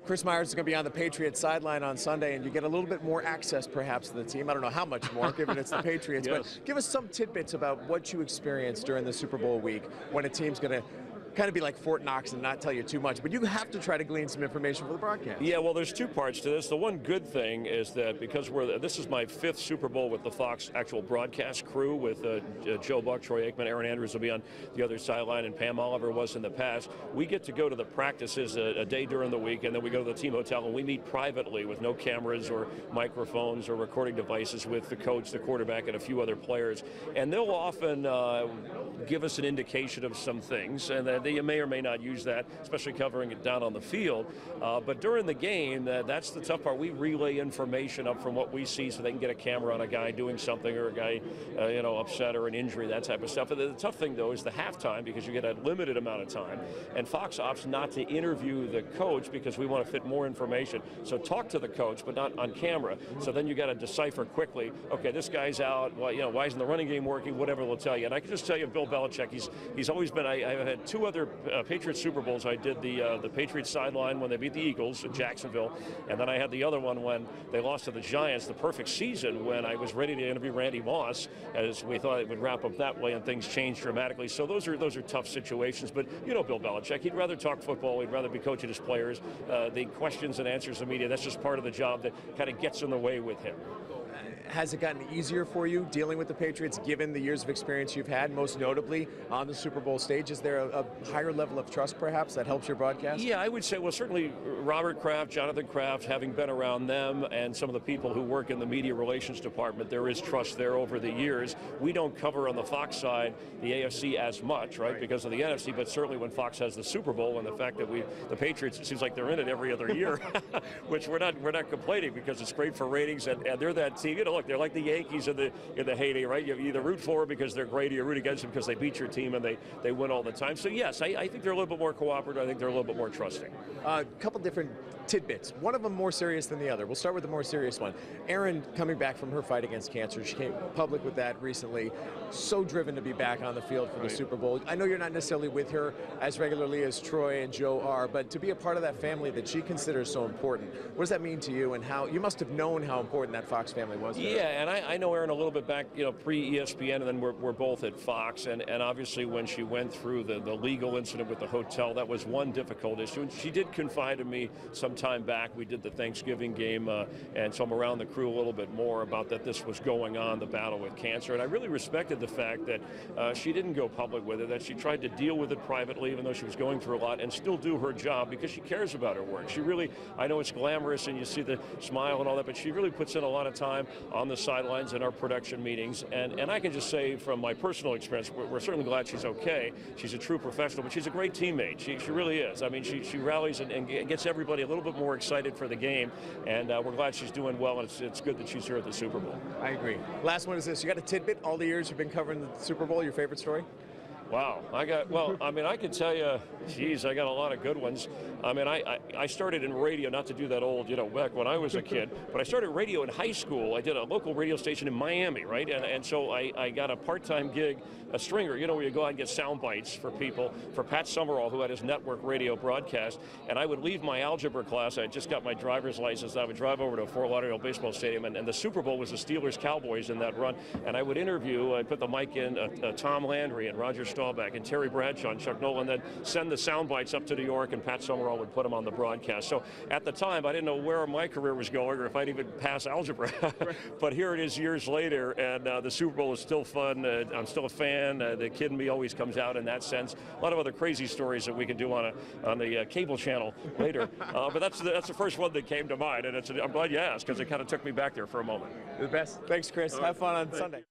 Chris Myers is going to be on the Patriots sideline on Sunday, and you get a little bit more access perhaps to the team. I don't know how much more, given it's the Patriots, Yes. but give us some tidbits about what you experienced during the Super Bowl week when a team's going to kind of be like Fort Knox and not tell you too much, but you have to try to glean some information for the broadcast. Yeah, well, there's two parts to this. The one good thing is that because this is my 5th Super Bowl with the Fox actual broadcast crew with Joe Buck, Troy Aikman, Aaron Andrews will be on the other sideline, and Pam Oliver was in the past. We get to go to the practices a day during the week, and then we go to the team hotel, and we meet privately with no cameras or microphones or recording devices with the coach, the quarterback, and a few other players. And they'll often give us an indication of some things, and they may or may not use that, especially covering it down on the field. But during the game, that's the tough part. We relay information up from what we see so they can get a camera on a guy doing something or a guy upset or an injury, that type of stuff. And the tough thing, though, is the halftime, because you get a limited amount of time. And Fox opts not to interview the coach because we want to fit more information. So talk to the coach, but not on camera. So then you got to decipher quickly, okay, this guy's out, well, why isn't the running game working, whatever they'll tell you. And I can just tell you, Bill Belichick, he's always been, I've had 2 other Patriots Super Bowls. I did the Patriots sideline when they beat the Eagles in Jacksonville, and then I had the other one when they lost to the Giants, the perfect season, when I was ready to interview Randy Moss, as we thought it would wrap up that way, and things changed dramatically. So those are tough situations. But Bill Belichick, he'd rather talk football, he'd rather be coaching his players. The questions and answers of the media, that's just part of the job that kind of gets in the way with him. Has it gotten easier for you dealing with the Patriots, given the years of experience you've had, most notably on the Super Bowl stage? Is there a higher level of trust, perhaps, that helps your broadcast? Yeah, I would say, well, certainly Robert Kraft, Jonathan Kraft, having been around them, and some of the people who work in the media relations department, there is trust there over the years. We don't cover on the Fox side the AFC as much, right, because of the NFC, but certainly when Fox has the Super Bowl and the fact that the Patriots, it seems like they're in it every other year, which we're not complaining, because it's great for ratings, and they're that team. Look, they're like the Yankees in the heyday, right? You either root for them because they're great, or you root against them because they beat your team and they win all the time. So yes, I think they're a little bit more cooperative. I think they're a little bit more trusting. A couple different tidbits. One of them more serious than the other. We'll start with the more serious one. Erin, coming back from her fight against cancer, she came public with that recently. So driven to be back on the field for the Super Bowl. I know you're not necessarily with her as regularly as Troy and Joe are, but to be a part of that family that she considers so important, what does that mean to you, and how you must have known how important that Fox family was? Yeah, and I know Erin a little bit back, pre-ESPN, and then we're both at Fox, and obviously when she went through the legal incident with the hotel, that was one difficult issue. And she did confide in me some time back. We did the Thanksgiving game, and so I'm around the crew a little bit more about that this was going on, the battle with cancer. And I really respected the fact that she didn't go public with it, that she tried to deal with it privately, even though she was going through a lot, and still do her job because she cares about her work. She really, I know it's glamorous and you see the smile and all that, but she really puts in a lot of time on the sidelines in our production meetings. And I can just say from my personal experience, we're certainly glad she's okay. She's a true professional, but she's a great teammate. She really is. I mean, she rallies and gets everybody a little bit more excited for the game, and we're glad she's doing well, and it's good that she's here at the Super Bowl. I agree. Last one is this. You got a tidbit all the years you've been covering the Super Bowl, your favorite story? Wow, I can tell you, geez, I got a lot of good ones. I mean, I started in radio, not to do that old, back when I was a kid, but I started radio in high school. I did a local radio station in Miami, right? And so I got a part-time gig, a stringer, where you go out and get sound bites for people, for Pat Summerall, who had his network radio broadcast. And I would leave my algebra class. I just got my driver's license. I would drive over to Fort Lauderdale baseball stadium, and the Super Bowl was the Steelers-Cowboys in that run. And I would interview, I'd put the mic in, Tom Landry and Roger Staubach and Terry Bradshaw and Chuck Nolan, then send the sound bites up to New York, and Pat Summerall would put them on the broadcast. So at the time, I didn't know where my career was going or if I'd even pass algebra. But here it is years later, and the Super Bowl is still fun. I'm still a fan. The kid in me always comes out in that sense. A lot of other crazy stories that we can do on the cable channel later. But that's the first one that came to mind, and I'm glad you asked, because it kind of took me back there for a moment. The best. Thanks, Chris. Have fun on Sunday.